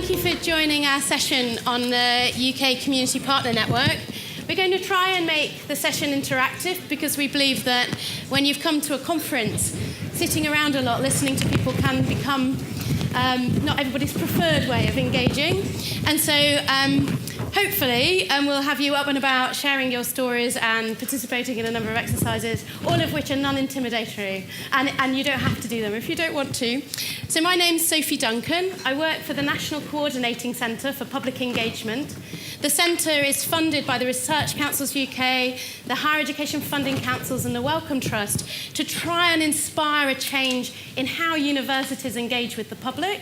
thank you for joining our session on the UK Community Partner Network. We're going to try and make the session interactive because we believe that when you've come to a conference, sitting around a lot, listening to people can become not everybody's preferred way of engaging. And so hopefully we'll have you up and about sharing your stories and participating in a number of exercises, all of which are non-intimidatory. And you don't have to do them if you don't want to. So my name's Sophie Duncan. I work for the National Coordinating Centre for Public Engagement. The centre is funded by the Research Councils UK, the Higher Education Funding Councils and the Wellcome Trust to try and inspire a change in how universities engage with the public.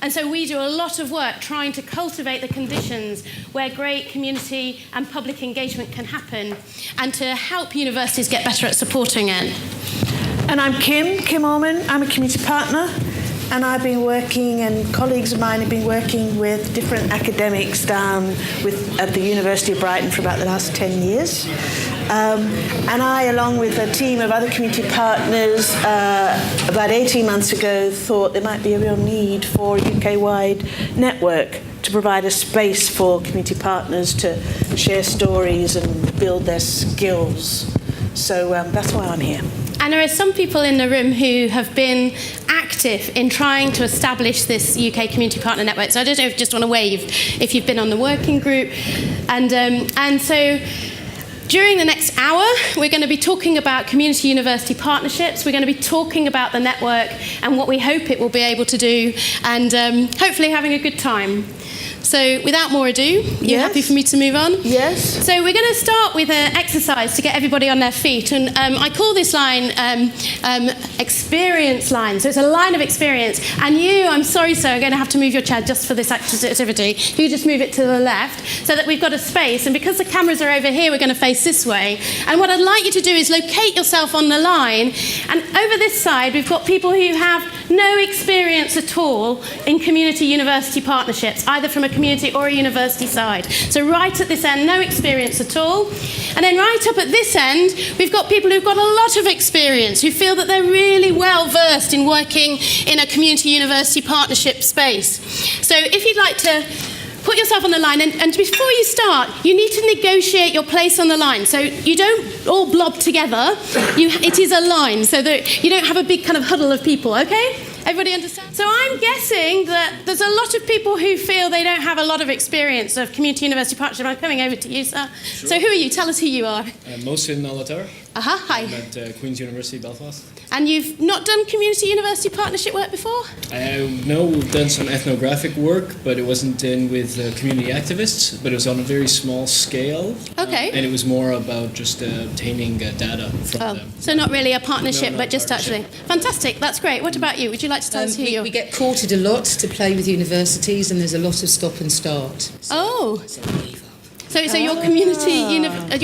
And so we do a lot of work trying to cultivate the conditions where great community and public engagement can happen and to help universities get better at supporting it. And I'm Kim Allman. I'm a community partner. And I've been working, and colleagues of mine have been working with different academics at the University of Brighton for about the last 10 years. And I, along with a team of other community partners, about 18 months ago, thought there might be a real need for a UK-wide network to provide a space for community partners to share stories and build their skills. So that's why I'm here. And there are some people in the room who have been active in trying to establish this UK Community Partner Network. So I don't know if you just want to wave if you've been on the working group. And so during the next hour, we're going to be talking about community-university partnerships. We're going to be talking about the network and what we hope it will be able to do, and hopefully having a good time. So without more ado, you happy for me to move on? Yes. So we're going to start with an exercise to get everybody on their feet. And I call this line experience line. So it's a line of experience. And you, I'm sorry, sir, are going to have to move your chair just for this activity. You just move it to the left so that we've got a space. And because the cameras are over here, we're going to face this way. And what I'd like you to do is locate yourself on the line. And over this side, we've got people who have no experience at all in community-university partnerships, either from a community or a university side. So right at this end, no experience at all. And then right up at this end, we've got people who've got a lot of experience, who feel that they're really well versed in working in a community-university partnership space. So if you'd like to put yourself on the line, and before you start, you need to negotiate your place on the line. So you don't all blob together. It is a line, so that you don't have a big kind of huddle of people, okay? Everybody understand? So I'm guessing that there's a lot of people who feel they don't have a lot of experience of community-university partnership. I'm coming over to you, sir. Sure. So who are you? Tell us who you are. Mohsin Alatar. Hi. I'm at Queen's University, Belfast. And you've not done community-university partnership work before? No, we've done some ethnographic work, but it wasn't in with community activists, but it was on a very small scale. Okay. And it was more about just obtaining data from them. So not really a partnership, No, but just partnership. Actually. Fantastic, that's great. What about you? Would you like to tell us who you are? We get courted a lot to play with universities, and there's a lot of stop and start. So your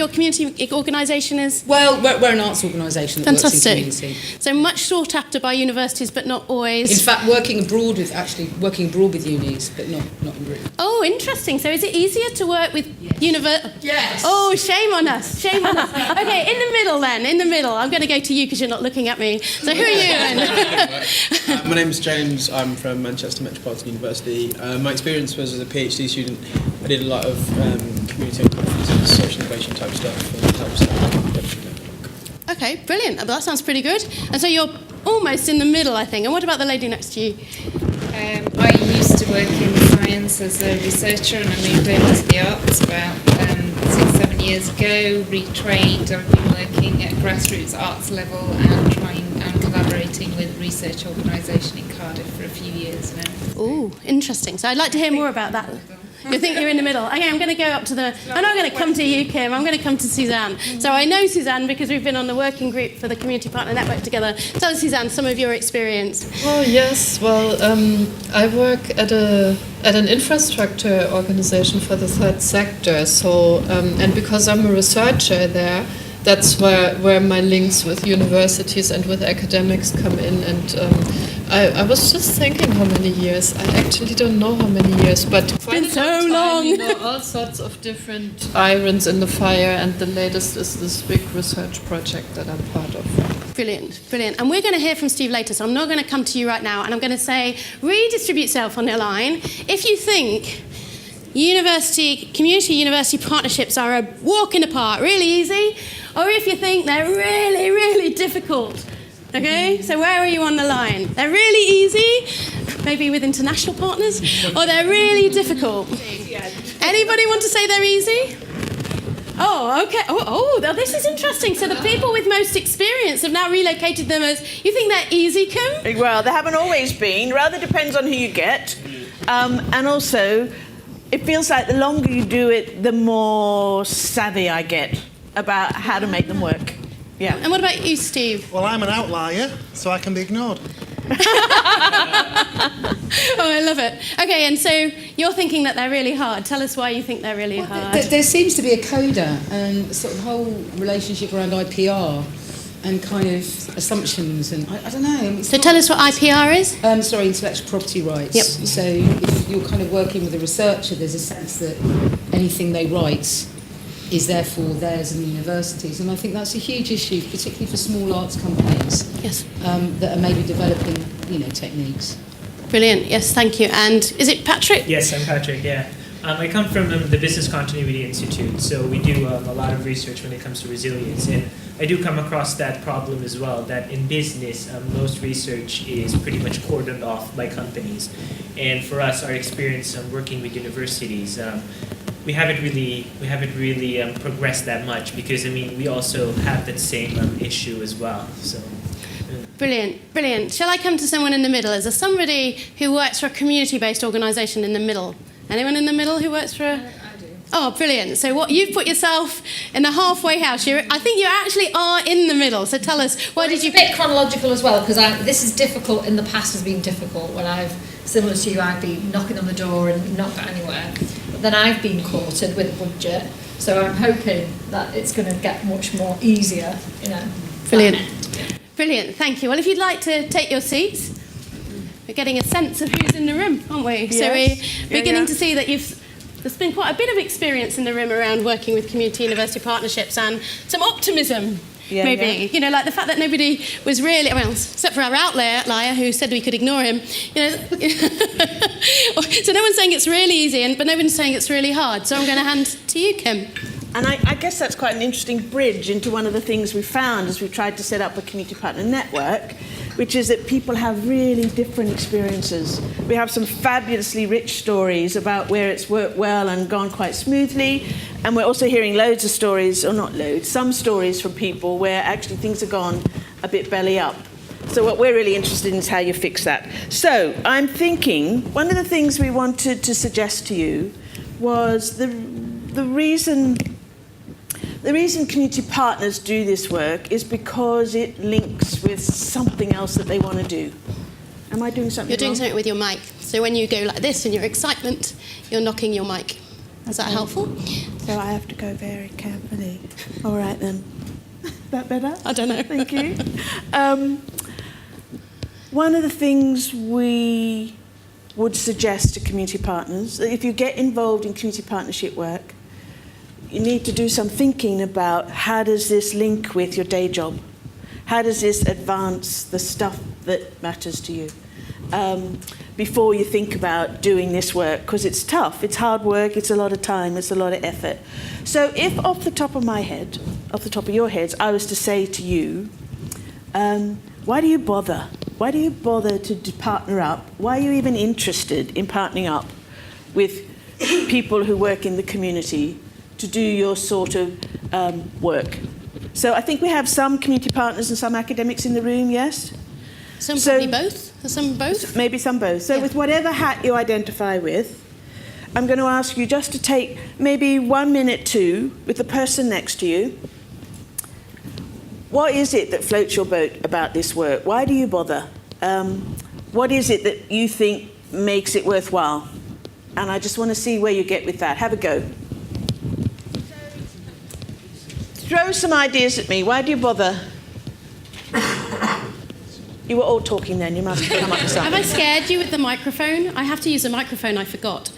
community organisation is... Well, we're an arts organisation that works in community. So much sought after by universities, but not always... In fact, working abroad with unis, but not in Britain. Oh, interesting. So is it easier to work with Yes. Oh, shame on us. Shame on us. Okay, in the middle then. In the middle. I'm going to go to you because you're not looking at me. So who are you then? My name is James. I'm from Manchester Metropolitan University. My experience was as a PhD student. I did a lot of community conferences, social innovation type stuff, and helped stuff. Okay, brilliant. Well, that sounds pretty good. And so you're almost in the middle, I think. And what about the lady next to you? I used to work in science as a researcher, and I moved over to the arts about 6-7 years ago, retrained. I've been working at grassroots arts level and collaborating with a research organisation in Cardiff for a few years now. Oh, interesting. So I'd like to hear more about that. You think you're in the middle? Okay, I'm going to go up to the... I'm not going to come to you, Kim. I'm going to come to Suzanne. So I know Suzanne because we've been on the working group for the Community Partner Network together. Tell us, Suzanne, some of your experience. Oh, yes. Well, I work at an infrastructure organisation for the third sector. So, and because I'm a researcher there, that's where my links with universities and with academics come in. And I was just thinking how many years. I actually don't know how many years, but It's been so long. You know, all sorts of different irons in the fire, and the latest is this big research project that I'm part of. Brilliant, brilliant. And we're going to hear from Steve later, so I'm not going to come to you right now. And I'm going to say, redistribute yourself on your line. If you think community university partnerships are a walk in the park, really easy, or if you think they're really, really difficult. Okay, so where are you on the line? They're really easy, maybe with international partners, or they're really difficult. Anybody want to say they're easy? Oh, okay. Oh, this is interesting. So the people with most experience have now relocated them as, you think they're easy, Kim? Well, they haven't always been. Rather depends on who you get. And also, it feels like the longer you do it, the more savvy I get about how to make them work. Yeah. And what about you, Steve? Well, I'm an outlier, so I can be ignored. Oh, I love it. Okay, and so you're thinking that they're really hard. Tell us why you think they're really hard. There seems to be a coda and sort of whole relationship around IPR and kind of assumptions, and I don't know. So tell us what IPR is. Sorry, intellectual property rights. Yep. So if you're kind of working with a researcher, there's a sense that anything they write is therefore theirs in the universities, and I think that's a huge issue, particularly for small arts companies. Yes. That are maybe developing, techniques. Brilliant. Yes, thank you. And is it Patrick? Yes, I'm Patrick. Yeah. I come from the Business Continuity Institute, so we do a lot of research when it comes to resilience, and I do come across that problem as well, that in business, most research is pretty much cordoned off by companies. And for us, our experience working with universities, we haven't really progressed that much, because we also have that same issue as well. So. Brilliant, brilliant. Shall I come to someone in the middle? Is there somebody who works for a community-based organisation in the middle? Anyone in the middle who works for a... I do. Oh, brilliant. So you've put yourself in the halfway house. I think you actually are in the middle. So tell us, why did you... It's a bit chronological as well, because this is difficult. In the past has been difficult when similar to you, I've been knocking on the door and not got anywhere. But then I've been courted with a budget. So I'm hoping that it's going to get much more easier, Brilliant. Brilliant, thank you. Well, if you'd like to take your seats, we're getting a sense of who's in the room, aren't we? Yes. So we're beginning to see that there's been quite a bit of experience in the room around working with community university partnerships and some optimism, maybe. Yeah. Like the fact that nobody was really, except for our outlier who said we could ignore him. So no one's saying it's really easy, but no one's saying it's really hard. So I'm going to hand to you, Kim. And I guess that's quite an interesting bridge into one of the things we found as we've tried to set up a community partner network, which is that people have really different experiences. We have some fabulously rich stories about where it's worked well and gone quite smoothly, and we're also hearing loads of stories, or not loads, some stories from people where actually things have gone a bit belly up. So what we're really interested in is how you fix that. So I'm thinking one of the things we wanted to suggest to you was the reason community partners do this work is because it links with something else that they want to do. Am I doing something You're doing wrong? something with your mic. So when you go like this in your excitement, you're knocking your mic. Is that helpful? So I have to go very carefully. All right then. That better? I don't know. Thank you. One of the things we would suggest to community partners, if you get involved in community partnership work, you need to do some thinking about how does this link with your day job? How does this advance the stuff that matters to you? Before you think about doing this work, because it's tough, it's hard work, it's a lot of time, it's a lot of effort. So if off the top of your heads, I was to say to you, why do you bother? Why do you bother to partner up? Why are you even interested in partnering up with people who work in the community to do your sort of work? So I think we have some community partners and some academics in the room, yes? Probably both? Some both? Maybe some both. So with whatever hat you identify with, I'm going to ask you just to take maybe 1 minute, two, with the person next to you. What is it that floats your boat about this work? Why do you bother? What is it that you think makes it worthwhile? And I just want to see where you get with that. Have a go. Throw some ideas at me. Why do you bother? You were all talking then. You must have come up with something. Have I scared you with the microphone? I have to use a microphone, I forgot.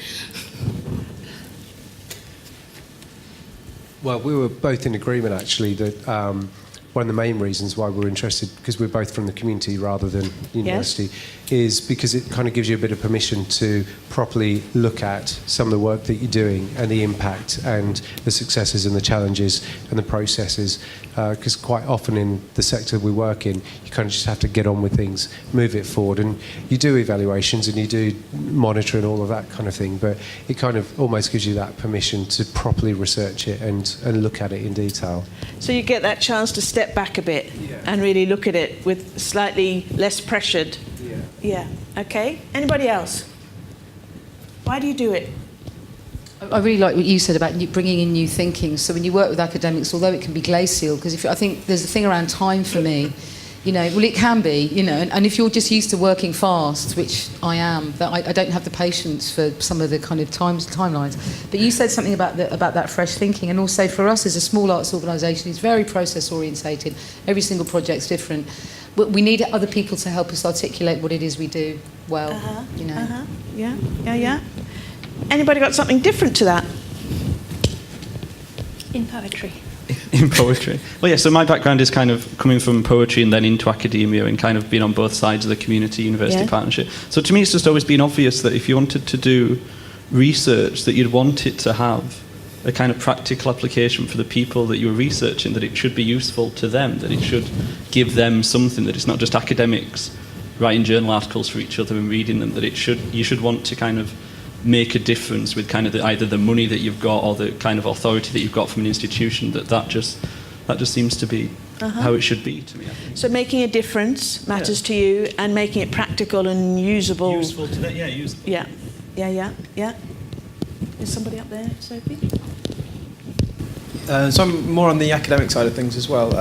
Well, we were both in agreement, actually, that one of the main reasons why we're interested, because we're both from the community rather than university, is because it kind of gives you a bit of permission to properly look at some of the work that you're doing and the impact and the successes and the challenges and the processes. Because quite often in the sector we work in, you kind of just have to get on with things, move it forward, and you do evaluations and you do monitor and all of that kind of thing, but it kind of almost gives you that permission to properly research it and look at it in detail. So you get that chance to step back a bit and really look at it with slightly less pressured. Yeah. Okay. Anybody else? Why do you do it? I really like what you said about bringing in new thinking. So when you work with academics, although it can be glacial, because I think there's a thing around time for me, well, it can be, and if you're just used to working fast, which I am, that I don't have the patience for some of the kind of timelines. But you said something about that fresh thinking, and also for us as a small arts organisation, it's very process orientated. Every single project's different. But we need other people to help us articulate what it is we do well. Yeah. Anybody got something different to that? In poetry. In poetry. Well, yeah, so my background is kind of coming from poetry and then into academia and kind of being on both sides of the community-university partnership. So to me, it's just always been obvious that if you wanted to do research, that you'd want it to have a kind of practical application for the people that you were researching, that it should be useful to them, that it should give them something, that it's not just academics writing journal articles for each other and reading them, that you should want to kind of make a difference with kind of either the money that you've got or the kind of authority that you've got from an institution, that just seems to be how it should be to me, I think. So making a difference matters to you, and making it practical and usable. Useful to them, useful. Yeah. Is somebody up there, Sophie? So I'm more on the academic side of things as well.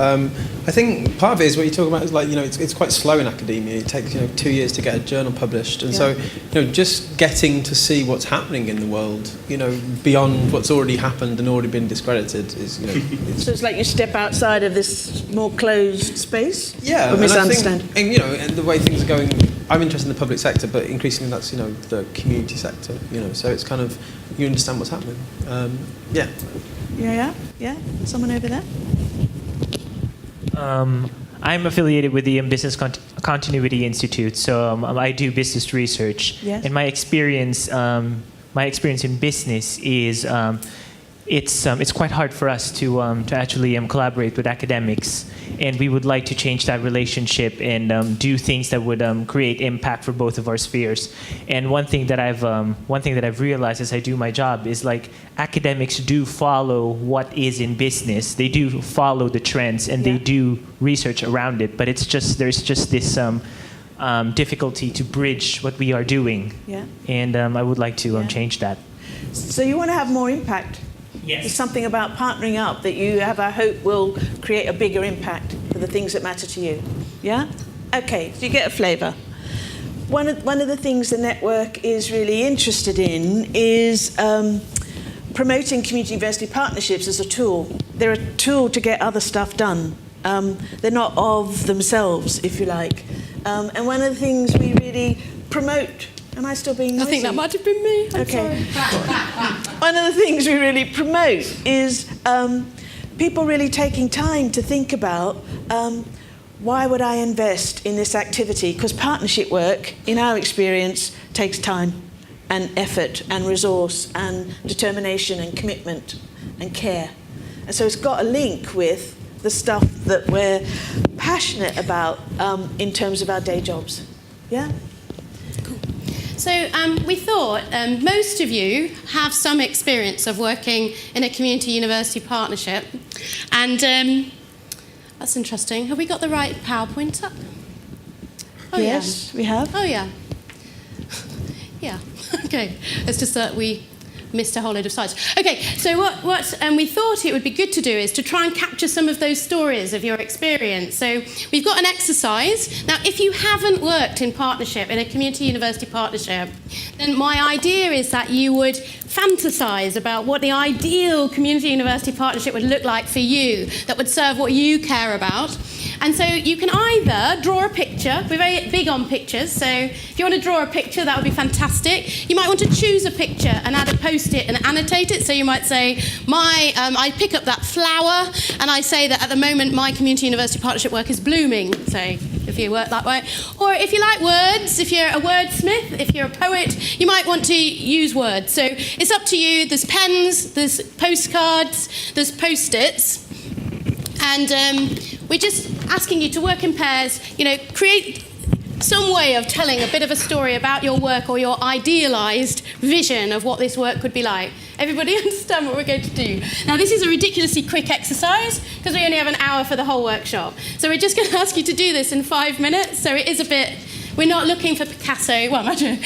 I think part of it is what you're talking about is like, it's quite slow in academia. It takes 2 years to get a journal published, and so just getting to see what's happening in the world, beyond what's already happened and already been discredited is, So it's like you step outside of this more closed space. Yeah, or misunderstand. And the way things are going, I'm interested in the public sector, but increasingly that's the community sector. So it's kind of you understand what's happening. Yeah. Someone over there? I'm affiliated with the Business Continuity Institute, so I do business research. Yes. And my experience in business is it's quite hard for us to actually collaborate with academics, and we would like to change that relationship and do things that would create impact for both of our spheres. And one thing that I've realized as I do my job is like academics do follow what is in business. They do follow the trends and they do research around it. But there's just this difficulty to bridge what we are doing. Yeah. And I would like to change that. So you want to have more impact? Yes. There's something about partnering up that you have, I hope, will create a bigger impact for the things that matter to you. Yeah? Okay, so you get a flavour. One of the things the network is really interested in is promoting community university partnerships as a tool. They're a tool to get other stuff done. They're not of themselves, if you like. And one of the things we really promote. Am I still being noisy? I think that might have been me. I'm sorry. One of the things we really promote is people really taking time to think about why would I invest in this activity? Because partnership work, in our experience, takes time and effort and resource and determination and commitment and care. And so it's got a link with the stuff that we're passionate about in terms of our day jobs. Yeah? So we thought most of you have some experience of working in a community university partnership, and that's interesting. Have we got the right PowerPoint up? Oh, yes, we have. Oh, yeah. Yeah, okay. It's just that we missed a whole load of slides. Okay, so what we thought it would be good to do is to try and capture some of those stories of your experience. So we've got an exercise. Now, if you haven't worked in partnership, in a community university partnership, then my idea is that you would fantasize about what the ideal community university partnership would look like for you, that would serve what you care about. And so you can either draw a picture. We're very big on pictures, so if you want to draw a picture, that would be fantastic. You might want to choose a picture and add a post-it and annotate it. So you might say, I pick up that flower, and I say that at the moment my community university partnership work is blooming. So if you work that way. Or if you like words, if you're a wordsmith, if you're a poet, you might want to use words. So it's up to you. There's pens, there's postcards, there's post-its. And we're just asking you to work in pairs, create some way of telling a bit of a story about your work or your idealised vision of what this work could be like. Everybody understand what we're going to do? Now, this is a ridiculously quick exercise because we only have an hour for the whole workshop. So we're just going to ask you to do this in 5 minutes. So it is a bit... We're not looking for Picasso. Well, imagine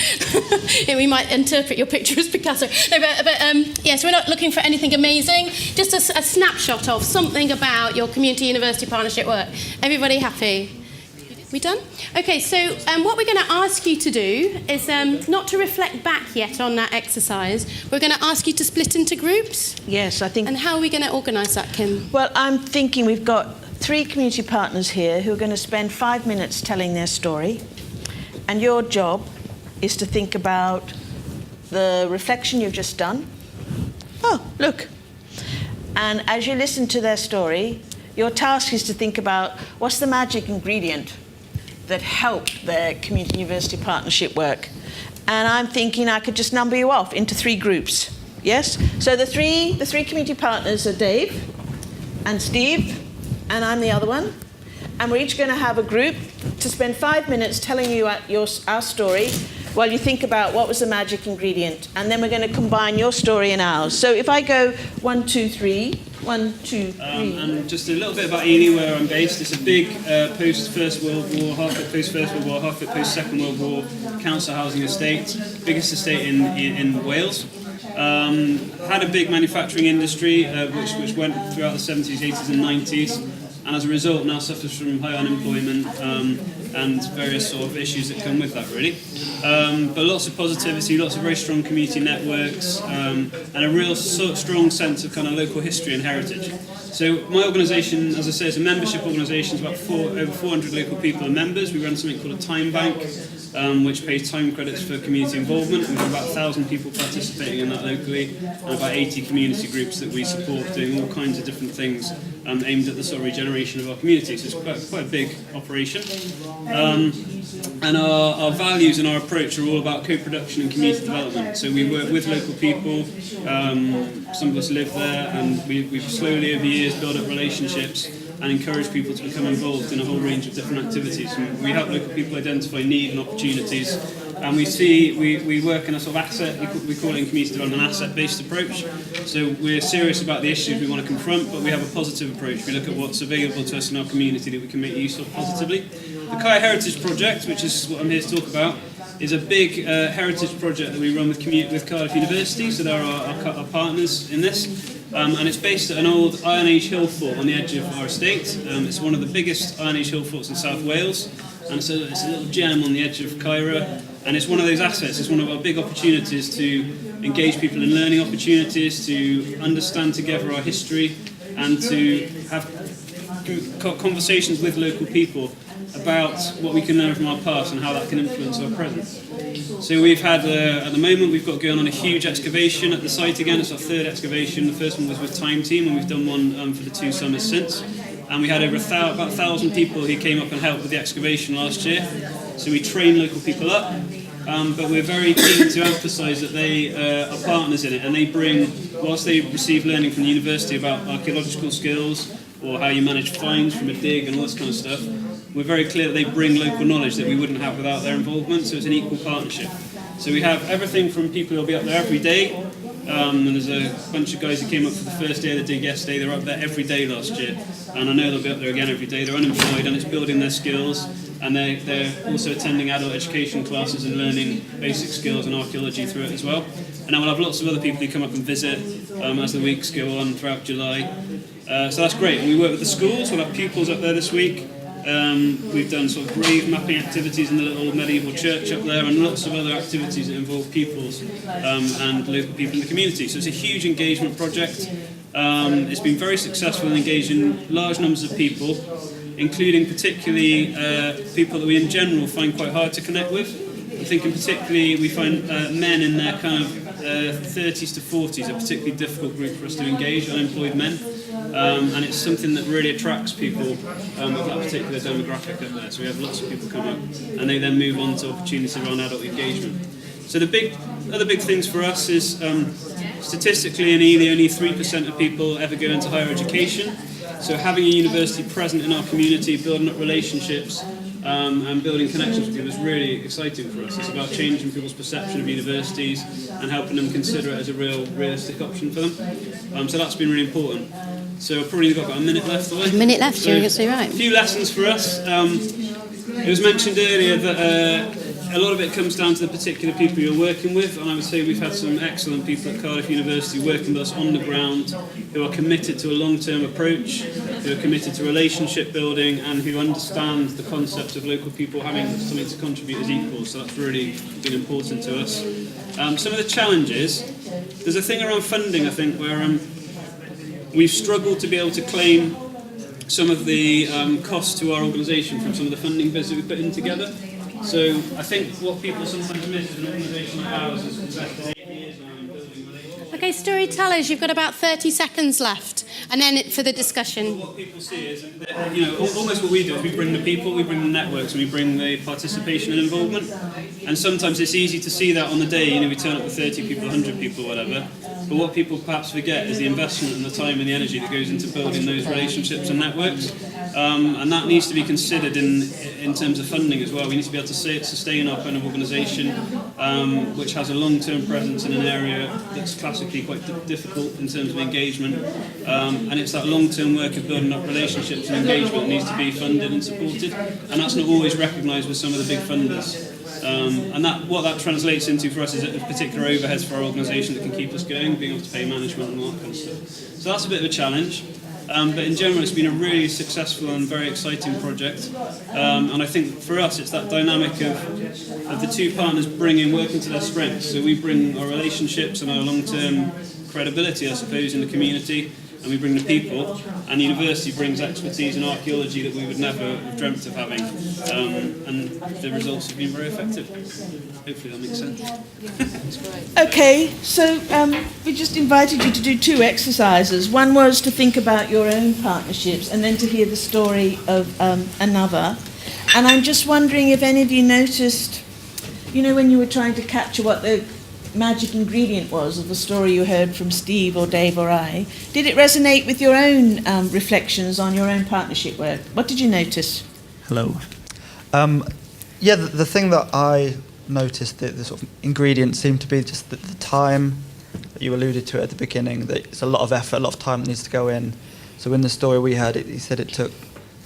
we might interpret your picture as Picasso. No, yes, we're not looking for anything amazing. Just a snapshot of something about your community university partnership work. Everybody happy? We done? Okay, so what we're going to ask you to do is not to reflect back yet on that exercise. We're going to ask you to split into groups. Yes, I think... And how are we going to organise that, Kim? Well, I'm thinking we've got 3 community partners here who are going to spend 5 minutes telling their story. And your job is to think about the reflection you've just done. Oh, look. And as you listen to their story, your task is to think about what's the magic ingredient that helped their community university partnership work. And I'm thinking I could just number you off into 3 groups. Yes? So the three community partners are Dave and Steve, and I'm the other one. And we're each going to have a group to spend 5 minutes telling you our story while you think about what was the magic ingredient. And then we're going to combine your story and ours. So if I go 1, 2, 3, 1, 2, 3. And just a little bit about Ely, where I'm based. It's a big post-First World War, half it post-First World War, half it post-Second World War council housing estate. Biggest estate in Wales. Had a big manufacturing industry which went throughout the 70s, 80s and 90s. And as a result now suffers from high unemployment and various sort of issues that come with that, really. But lots of positivity, lots of very strong community networks, and a real strong sense of kind of local history and heritage. So my organisation, as I say, is a membership organisation. It's about over 400 local people are members. We run something called a time bank, which pays time credits for community involvement. We have about 1,000 people participating in that locally, and about 80 community groups that we support doing all kinds of different things aimed at the sort of regeneration of our community. So it's quite a big operation. And our values and our approach are all about co-production and community development. So we work with local people, some of us live there, and we've slowly over years built up relationships and encourage people to become involved in a whole range of different activities. And we help local people identify need and opportunities. And we work in a sort of asset, we call it in community development, an asset-based approach. So we're serious about the issues we want to confront, but we have a positive approach. We look at what's available to us in our community that we can make use of positively. The Kaya Heritage Project, which is what I'm here to talk about, is a big heritage project that we run with Cardiff University, so they're our partners in this. And it's based at an old Iron Age hill fort on the edge of our estate. It's one of the biggest Iron Age hill forts in South Wales, and it's a little gem on the edge of Cairo. And it's one of those assets, it's one of our big opportunities to engage people in learning opportunities, to understand together our history, and to have conversations with local people about what we can learn from our past and how that can influence our present. So we've had, at the moment, we've got going on a huge excavation at the site again. It's our 3rd excavation. The first one was with Time Team, and we've done one for the 2 summers since. And we had over about 1,000 people who came up and helped with the excavation last year. So we train local people up, but we're very keen to emphasise that they are partners in it, and they bring, whilst they receive learning from the university about archaeological skills or how you manage finds from a dig and all this kind of stuff, we're very clear that they bring local knowledge that we wouldn't have without their involvement, so it's an equal partnership. So we have everything from people who will be up there every day, and there's a bunch of guys who came up for the first day of the dig yesterday. They were up there every day last year, and I know they'll be up there again every day. They're unemployed, and it's building their skills, and they're also attending adult education classes and learning basic skills and archaeology through it as well. And then we'll have lots of other people who come up and visit as the weeks go on throughout July. So that's great. And we work with the schools. We'll have pupils up there this week. We've done sort of grave mapping activities in the little medieval church up there, and lots of other activities that involve pupils and local people in the community. So it's a huge engagement project. It's been very successful in engaging large numbers of people. including particularly people that we in general find quite hard to connect with. I'm thinking particularly we find men in their kind of 30s to 40s a particularly difficult group for us to engage, unemployed men. And it's something that really attracts people of that particular demographic up there. So we have lots of people come up and they then move on to opportunities around adult engagement. So the other big things for us is statistically in Ely only 3% of people ever go into higher education. So having a university present in our community, building up relationships and building connections with people is really exciting for us. It's about changing people's perception of universities and helping them consider it as a realistic option for them. So that's been really important. So I've probably got about a minute left. A minute left, so you're absolutely right. A few lessons for us. It was mentioned earlier that a lot of it comes down to the particular people you're working with, and I would say we've had some excellent people at Cardiff University working with us on the ground who are committed to a long-term approach, who are committed to relationship building, and who understand the concept of local people having something to contribute as equals. So that's really been important to us. Some of the challenges, there's a thing around funding, I think, where we've struggled to be able to claim some of the costs to our organisation from some of the funding bids that we put in together. So I think what people sometimes miss is an organisation like ours has invested 8 years now in building relationships. Okay, storytellers, you've got about 30 seconds left, and then for the discussion. What people see is that, almost what we do is we bring the people, we bring the networks, and we bring the participation and involvement. And sometimes it's easy to see that on the day, we turn up with 30 people, 100 people, whatever. But what people perhaps forget is the investment and the time and the energy that goes into building those relationships and networks. And that needs to be considered in terms of funding as well. We need to be able to sustain our kind of organisation, which has a long-term presence in an area that's classically quite difficult in terms of engagement. And it's that long-term work of building up relationships and engagement that needs to be funded and supported. And that's not always recognised with some of the big funders. And what that translates into for us is a particular overheads for our organisation that can keep us going, being able to pay management and all that kind of stuff. So that's a bit of a challenge. But in general, it's been a really successful and very exciting project. And I think for us, it's that dynamic of the two partners working to their strengths. So we bring our relationships and our long-term credibility, I suppose, in the community, and we bring the people, and the university brings expertise in archaeology that we would never have dreamt of having. And the results have been very effective. Hopefully that makes sense. Okay, so we just invited you to do 2 exercises. One was to think about your own partnerships and then to hear the story of another. And I'm just wondering if any of you noticed, when you were trying to capture what the magic ingredient was of the story you heard from Steve or Dave or I, did it resonate with your own reflections on your own partnership work? What did you notice? Hello. The thing that I noticed, the sort of ingredient seemed to be just the time that you alluded to at the beginning, that it's a lot of effort, a lot of time that needs to go in. So in the story we had, he said it took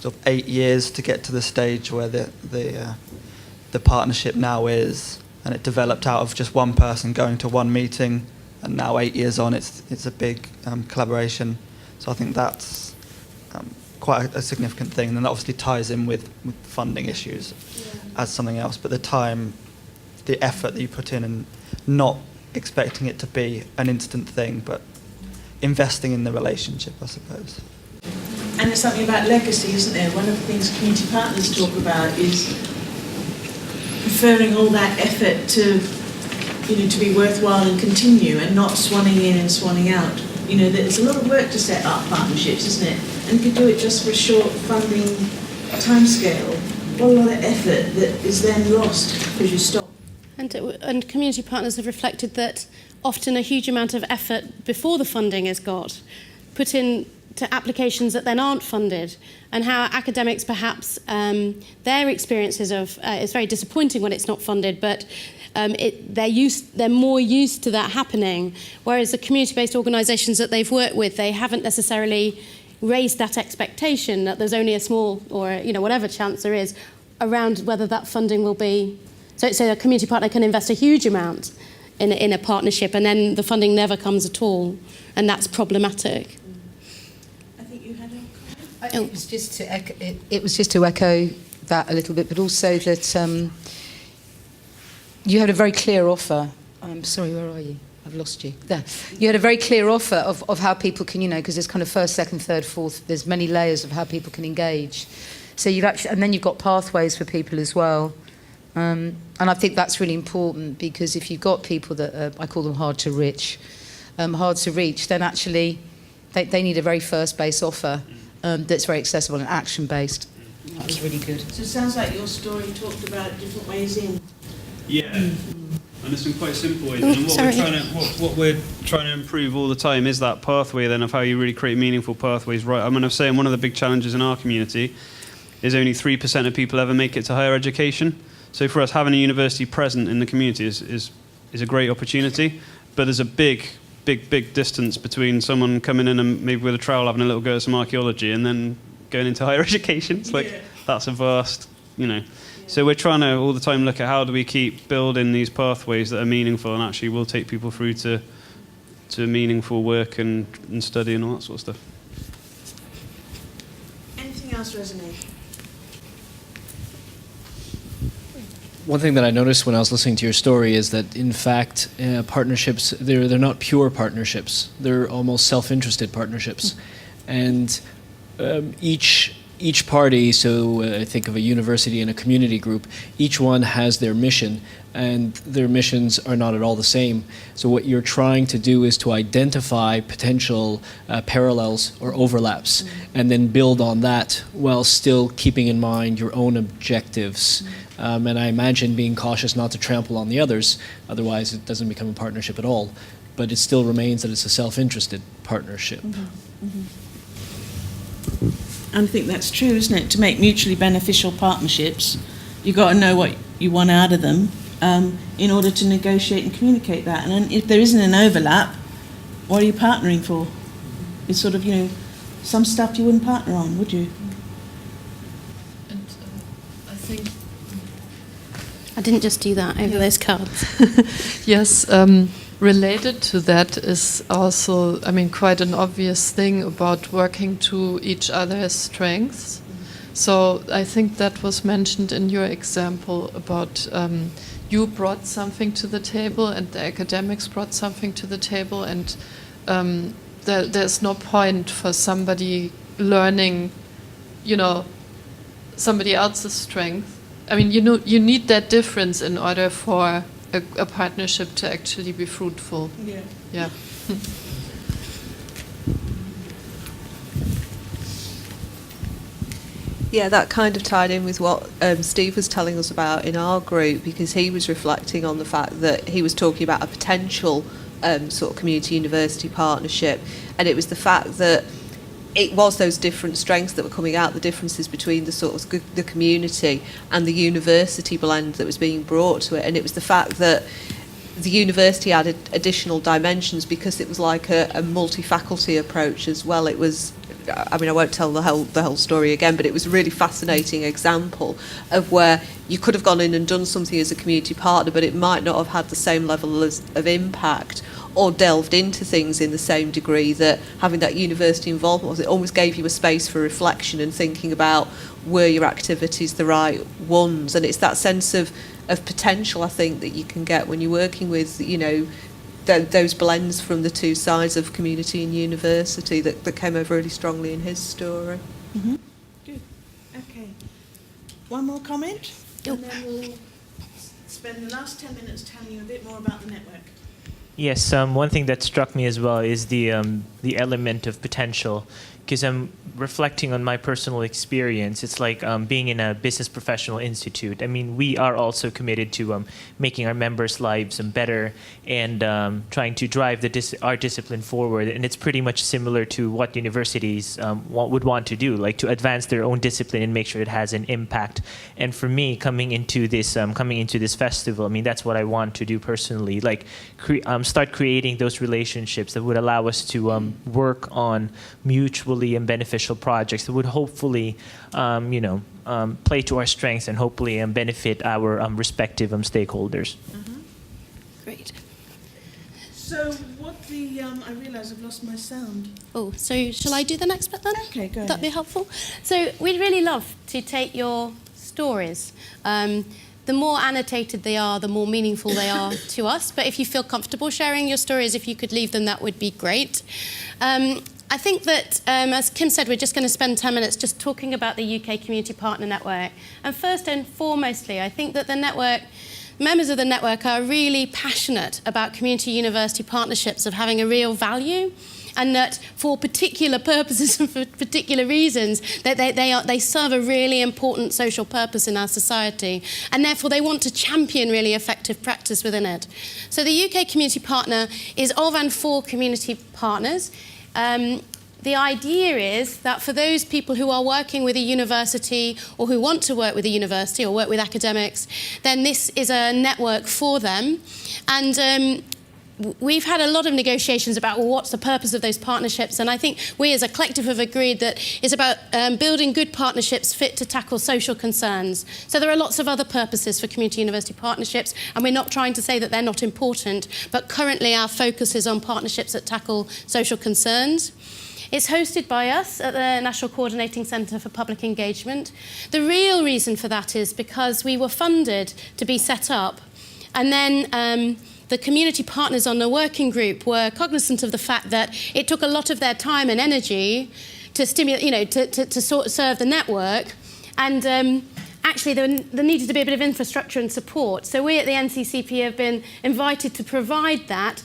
sort of 8 years to get to the stage where the partnership now is, and it developed out of just one person going to one meeting, and now 8 years on, it's a big collaboration. So I think that's quite a significant thing, and that obviously ties in with funding issues as something else. But the time, the effort that you put in, and not expecting it to be an instant thing, but investing in the relationship, I suppose. And there's something about legacy, isn't there? One of the things community partners talk about is preferring all that effort to be worthwhile and continue, and not swanning in and swanning out. There's a lot of work to set up partnerships, isn't it? And you could do it just for a short funding timescale. What a lot of effort that is then lost because you stop. And community partners have reflected that often a huge amount of effort before the funding is got put in to applications that then aren't funded, and how academics perhaps their experiences of it's very disappointing when it's not funded, but they're more used to that happening, whereas the community-based organisations that they've worked with, they haven't necessarily raised that expectation that there's only a small or whatever chance there is around whether that funding will be. So a community partner can invest a huge amount in a partnership, and then the funding never comes at all, and that's problematic. It was just to echo that a little bit, but also that you had a very clear offer. I'm sorry, where are you? I've lost you. There. You had a very clear offer of how people can, because there's kind of first, second, third, fourth. There's many layers of how people can engage. So you've actually, and then you've got pathways for people as well. And I think that's really important, because if you've got people that are, I call them hard to reach, then actually they need a very first-base offer that's very accessible and action-based. That was really good. So it sounds like your story talked about different ways in. Yeah. And there's some quite simple ways. And what we're trying to improve all the time is that pathway then of how you really create meaningful pathways. Right. I'm saying one of the big challenges in our community is only 3% of people ever make it to higher education. So for us, having a university present in the community is a great opportunity. But there's a big distance between someone coming in and maybe with a trowel having a little go at some archaeology and then going into higher education. It's like, that's a vast, So we're trying to all the time look at how do we keep building these pathways that are meaningful and actually will take people through to meaningful work and study and all that sort of stuff. Anything else resonate? One thing that I noticed when I was listening to your story is that, in fact, partnerships, they're not pure partnerships. They're almost self-interested partnerships. And each party, so I think of a university and a community group, each one has their mission, and their missions are not at all the same. So what you're trying to do is to identify potential parallels or overlaps, and then build on that while still keeping in mind your own objectives. And I imagine being cautious not to trample on the others, otherwise it doesn't become a partnership at all. But it still remains that it's a self-interested partnership. I think that's true, isn't it? To make mutually beneficial partnerships, you've got to know what you want out of them in order to negotiate and communicate that. And if there isn't an overlap, what are you partnering for? It's sort of, some stuff you wouldn't partner on, would you? And I think... I didn't just do that over those cards. Yes, related to that is also, quite an obvious thing about working to each other's strengths. So I think that was mentioned in your example about you brought something to the table and the academics brought something to the table, and there's no point for somebody learning, somebody else's strength. You need that difference in order for a partnership to actually be fruitful. Yeah. Yeah, that kind of tied in with what Steve was telling us about in our group, because he was reflecting on the fact that he was talking about a potential sort of community university partnership, and it was the fact that it was those different strengths that were coming out, the differences between the sort of the community and the university blend that was being brought to it. And it was the fact that the university added additional dimensions because it was like a multi-faculty approach as well. It was, I won't tell the whole story again, but it was a really fascinating example of where you could have gone in and done something as a community partner, but it might not have had the same level of impact or delved into things in the same degree that having that university involvement was. It almost gave you a space for reflection and thinking about, were your activities the right ones? And it's that sense of potential, I think, that you can get when you're working with, those blends from the two sides of community and university that came over really strongly in his story. Mm-hmm. Good. Okay. One more comment? And then we'll spend the last 10 minutes telling you a bit more about the network. Yes, one thing that struck me as well is the element of potential, because I'm reflecting on my personal experience. It's like being in a business professional institute. We are also committed to making our members' lives better and trying to drive our discipline forward. And it's pretty much similar to what universities would want to do, like to advance their own discipline and make sure it has an impact. And for me, coming into this festival, that's what I want to do personally, like start creating those relationships that would allow us to work on mutually and beneficial projects that would hopefully, play to our strengths and hopefully benefit our respective stakeholders. Mm-hmm. Great. So I realise I've lost my sound. Oh, so shall I do the next bit then? Okay, go ahead. That'd be helpful. So we'd really love to take your stories. The more annotated they are, the more meaningful they are to us. But if you feel comfortable sharing your stories, if you could leave them, that would be great. I think that, as Kim said, we're just going to spend 10 minutes just talking about the UK Community Partner Network. And first and foremostly, I think that the network, members of the network are really passionate about community university partnerships of having a real value, and that for particular purposes and for particular reasons, that they serve a really important social purpose in our society, and therefore they want to champion really effective practice within it. So the UK Community Partner is of and for community partners. The idea is that for those people who are working with a university or who want to work with a university or work with academics, then this is a network for them. And we've had a lot of negotiations about what's the purpose of those partnerships, and I think we as a collective have agreed that it's about building good partnerships fit to tackle social concerns. So there are lots of other purposes for community university partnerships, and we're not trying to say that they're not important, but currently our focus is on partnerships that tackle social concerns. It's hosted by us at the National Coordinating Centre for Public Engagement. The real reason for that is because we were funded to be set up, and then the community partners on the working group were cognizant of the fact that it took a lot of their time and energy to stimulate, to sort of serve the network, and actually there needed to be a bit of infrastructure and support. So we at the NCCP have been invited to provide that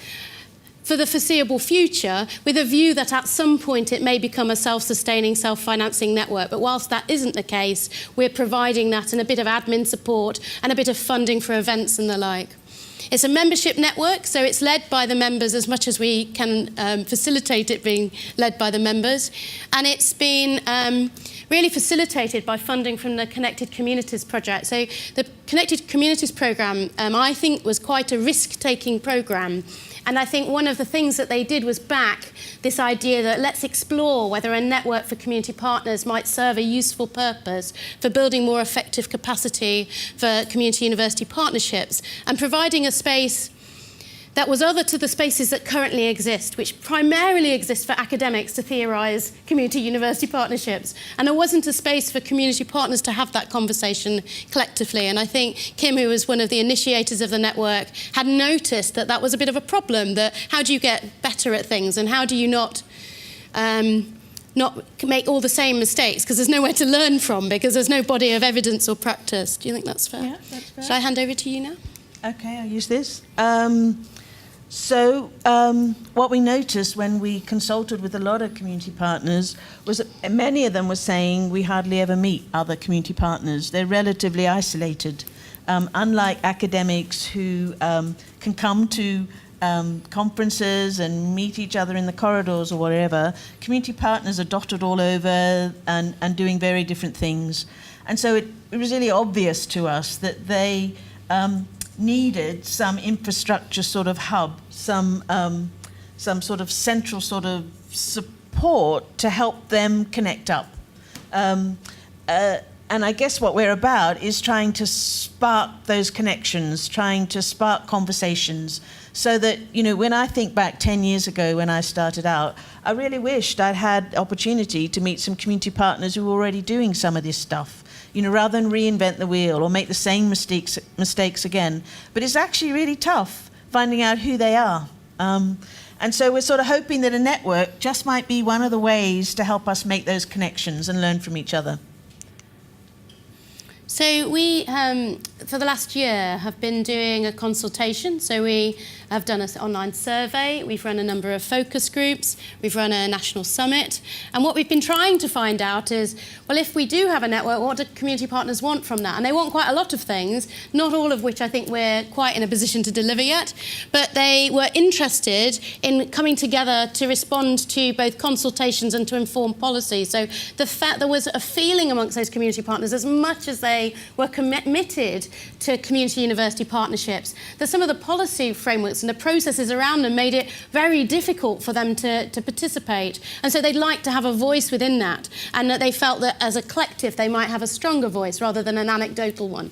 for the foreseeable future, with a view that at some point it may become a self-sustaining, self-financing network. But whilst that isn't the case, we're providing that and a bit of admin support and a bit of funding for events and the like. It's a membership network, so it's led by the members as much as we can facilitate it being led by the members. And it's been really facilitated by funding from the Connected Communities project. So the Connected Communities programme, I think, was quite a risk-taking programme. And I think one of the things that they did was back this idea that let's explore whether a network for community partners might serve a useful purpose for building more effective capacity for community university partnerships and providing a space that was other to the spaces that currently exist, which primarily exist for academics to theorise community university partnerships. And there wasn't a space for community partners to have that conversation collectively. And I think Kim, who was one of the initiators of the network, had noticed that that was a bit of a problem, that how do you get better at things and how do you not make all the same mistakes, because there's nowhere to learn from, because there's no body of evidence or practice. Do you think that's fair? Yeah, that's fair. Shall I hand over to you now? Okay, I'll use this. What we noticed when we consulted with a lot of community partners was that many of them were saying we hardly ever meet other community partners. They're relatively isolated. Unlike academics who can come to conferences and meet each other in the corridors or whatever, community partners are dotted all over and doing very different things. And so it was really obvious to us that they needed some infrastructure sort of hub, some sort of central sort of support to help them connect up. And I guess what we're about is trying to spark those connections, trying to spark conversations, so that, when I think back 10 years ago when I started out, I really wished I'd had opportunity to meet some community partners who were already doing some of this stuff, rather than reinvent the wheel or make the same mistakes again. But it's actually really tough finding out who they are. And so we're sort of hoping that a network just might be one of the ways to help us make those connections and learn from each other. So we, for the last year, have been doing a consultation. So we have done an online survey, we've run a number of focus groups, we've run a national summit. And what we've been trying to find out is, well, if we do have a network, what do community partners want from that? And they want quite a lot of things, not all of which I think we're quite in a position to deliver yet. But they were interested in coming together to respond to both consultations and to inform policy. So the fact there was a feeling amongst those community partners, as much as they were committed to community university partnerships, that some of the policy frameworks and the processes around them made it very difficult for them to participate. And so they'd like to have a voice within that, and that they felt that as a collective they might have a stronger voice rather than an anecdotal one.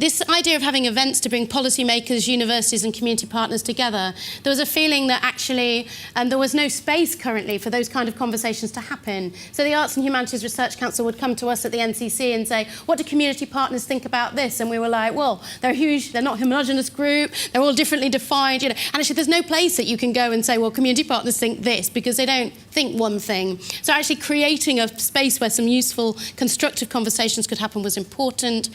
this idea of having events to bring policymakers, universities and community partners together, there was a feeling that actually there was no space currently for those kind of conversations to happen. So the Arts and Humanities Research Council would come to us at the NCC and say, what do community partners think about this? And we were like, well, they're huge, they're not a homogenous group, they're all differently defined, and actually there's no place that you can go and say, well, community partners think this, because they don't think one thing. So actually creating a space where some useful, constructive conversations could happen was important.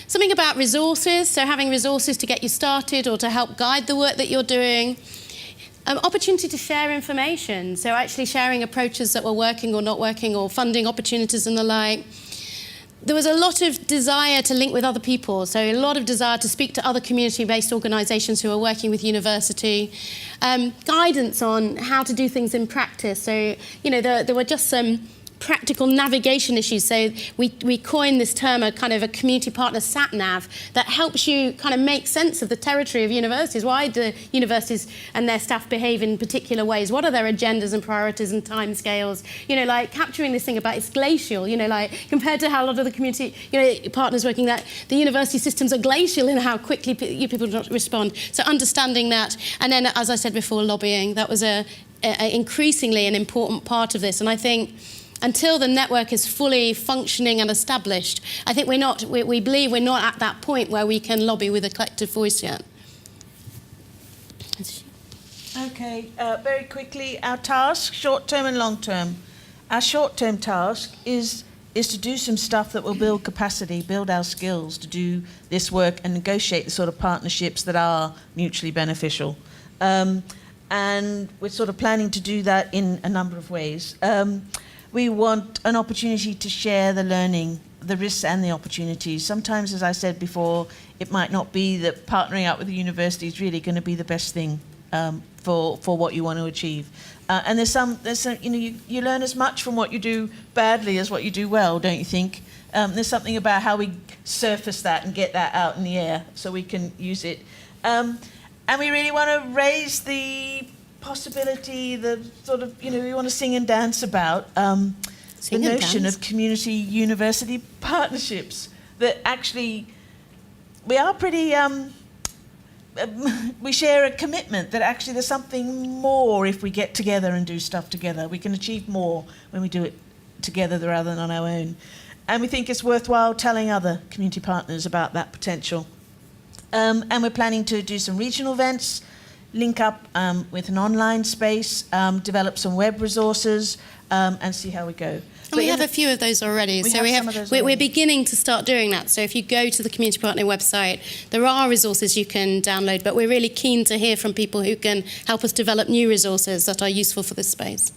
Something about resources, so having resources to get you started or to help guide the work that you're doing. Opportunity to share information, so actually sharing approaches that were working or not working, or funding opportunities and the like. There was a lot of desire to link with other people, so a lot of desire to speak to other community-based organisations who are working with university. Guidance on how to do things in practice, so there were just some practical navigation issues. So we coined this term a kind of a community partner sat-nav that helps you kind of make sense of the territory of universities. Why do universities and their staff behave in particular ways? What are their agendas and priorities and timescales? Like capturing this thing about it's glacial, like compared to how a lot of the community partners working that, the university systems are glacial in how quickly people respond. So understanding that. And then, as I said before, lobbying. That was a increasingly an important part of this. And I think until the network is fully functioning and established, I think we believe we're not at that point where we can lobby with a collective voice yet. Okay, very quickly, our task, short-term and long-term. Our short-term task is to do some stuff that will build capacity, build our skills to do this work and negotiate the sort of partnerships that are mutually beneficial. And we're sort of planning to do that in a number of ways. We want an opportunity to share the learning, the risks and the opportunities. Sometimes, as I said before, it might not be that partnering up with the university is really going to be the best thing for what you want to achieve. And there's some you learn as much from what you do badly as what you do well, don't you think? There's something about how we surface that and get that out in the air so we can use it. And we really want to raise the possibility, the sort of, we want to sing and dance about the notion of community university partnerships, that actually we are pretty, we share a commitment that actually there's something more if we get together and do stuff together. We can achieve more when we do it together rather than on our own. And we think it's worthwhile telling other community partners about that potential. And we're planning to do some regional events, link up with an online space, develop some web resources, and see how we go. And we have a few of those already. We're beginning to start doing that. So if you go to the Community Partner website, there are resources you can download, but we're really keen to hear from people who can help us develop new resources that are useful for this space.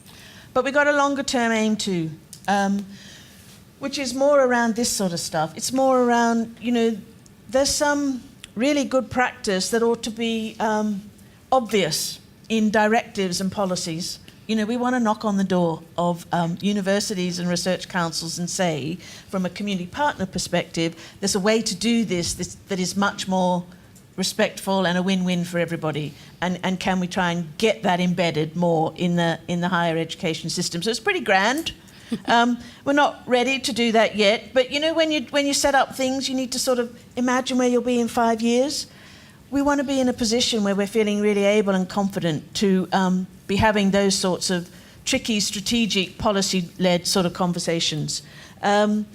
But we've got a longer term aim too, which is more around this sort of stuff. It's more around, there's some really good practice that ought to be obvious in directives and policies. We want to knock on the door of universities and research councils and say, from a community partner perspective, there's a way to do this that is much more respectful and a win-win for everybody. And can we try and get that embedded more in the higher education system? So it's pretty grand. We're not ready to do that yet, but when you set up things, you need to sort of imagine where you'll be in 5 years. We want to be in a position where we're feeling really able and confident to be having those sorts of tricky, strategic, policy-led sort of conversations. And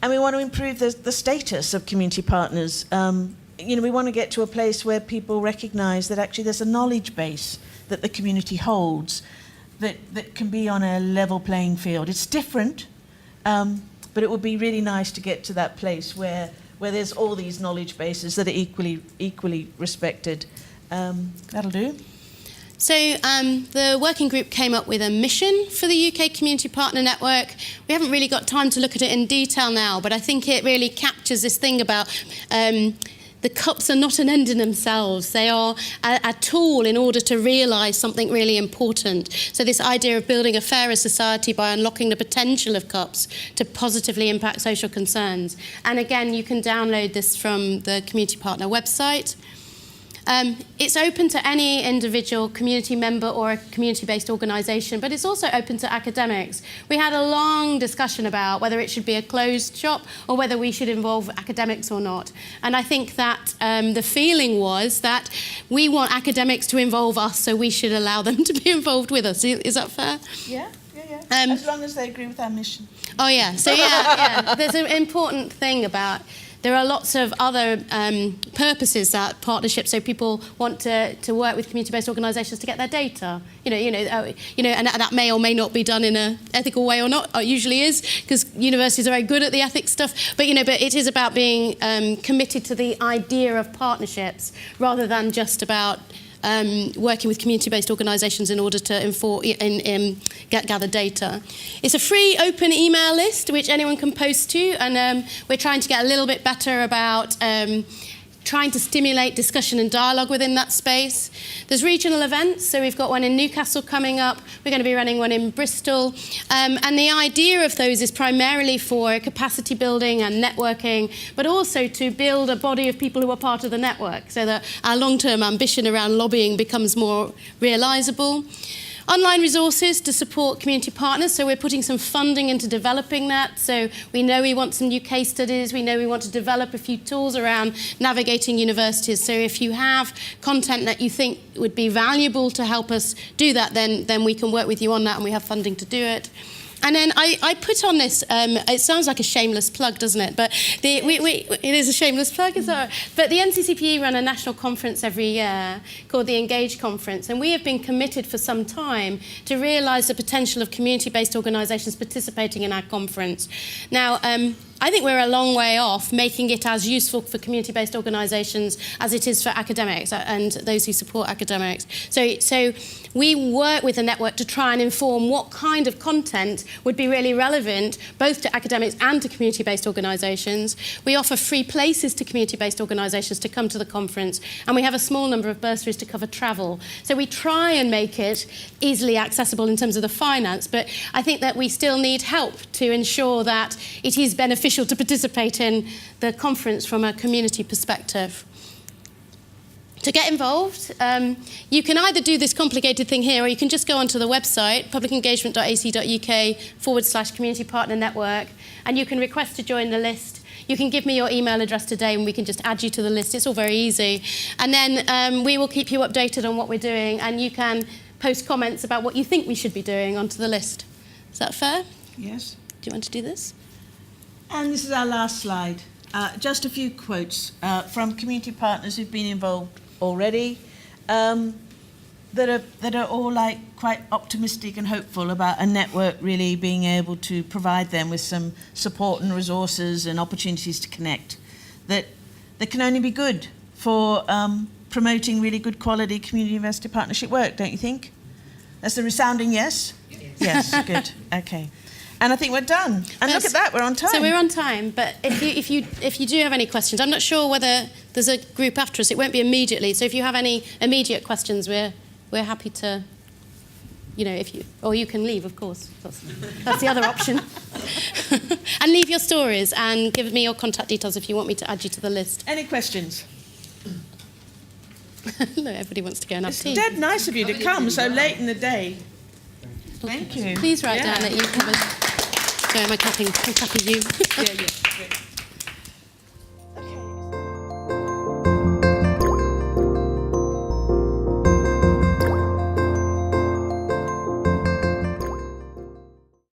we want to improve the status of community partners. We want to get to a place where people recognise that actually there's a knowledge base that the community holds that can be on a level playing field. It's different, but it would be really nice to get to that place where there's all these knowledge bases that are equally respected. That'll do. So the working group came up with a mission for the UK Community Partner Network. We haven't really got time to look at it in detail now, but I think it really captures this thing about the cups are not an end in themselves. They are a tool in order to realise something really important. So this idea of building a fairer society by unlocking the potential of cups to positively impact social concerns. And again, you can download this from the Community Partner website. It's open to any individual community member or a community-based organisation, but it's also open to academics. We had a long discussion about whether it should be a closed shop or whether we should involve academics or not. And I think that the feeling was that we want academics to involve us, so we should allow them to be involved with us. Is that fair? Yeah. As long as they agree with our mission. Oh, yeah. So, yeah. There's an important thing about... There are lots of other purposes that partnerships, so people want to work with community-based organisations to get their data. And that may or may not be done in an ethical way or not. It usually is, because universities are very good at the ethics stuff. But it is about being committed to the idea of partnerships rather than just about working with community-based organisations in order to gather data. It's a free open email list which anyone can post to, and we're trying to get a little bit better about trying to stimulate discussion and dialogue within that space. There's regional events, so we've got one in Newcastle coming up. We're going to be running one in Bristol. And the idea of those is primarily for capacity building and networking, but also to build a body of people who are part of the network so that our long-term ambition around lobbying becomes more realisable. Online resources to support community partners, so we're putting some funding into developing that. So we know we want some new case studies, we know we want to develop a few tools around navigating universities. So if you have content that you think would be valuable to help us do that, then we can work with you on that, and we have funding to do it. And then I put on this, it sounds like a shameless plug, doesn't it? But it is a shameless plug, is that right? But the NCCPE run a national conference every year called the Engage Conference, and we have been committed for some time to realise the potential of community-based organisations participating in our conference. Now, I think we're a long way off making it as useful for community-based organisations as it is for academics and those who support academics. So we work with the network to try and inform what kind of content would be really relevant both to academics and to community-based organisations. We offer free places to community-based organisations to come to the conference, and we have a small number of bursaries to cover travel. So we try and make it easily accessible in terms of the finance, but I think that we still need help to ensure that it is beneficial to participate in the conference from a community perspective. To get involved, you can either do this complicated thing here, or you can just go onto the website, publicengagement.ac.uk/community partner network, and you can request to join the list. You can give me your email address today and we can just add you to the list. It's all very easy. And then we will keep you updated on what we're doing, and you can post comments about what you think we should be doing onto the list. Is that fair? Yes. Do you want to do this? And this is our last slide. Just a few quotes from community partners who've been involved already that are all quite optimistic and hopeful about a network really being able to provide them with some support and resources and opportunities to connect that can only be good for promoting really good quality community university partnership work, don't you think? That's a resounding yes? Yes, good. Okay. And I think we're done. And look at that, we're on time. So we're on time, but if you do have any questions, I'm not sure whether there's a group after us. It won't be immediately. So if you have any immediate questions, we're happy to, or you can leave, of course. That's the other option. And leave your stories and give me your contact details if you want me to add you to the list. Any questions? No, everybody wants to go and have tea. It's dead nice of you to come so late in the day. Thank you. Please write down that you covered. Sorry, am I clapping? I'm clapping you. Yeah.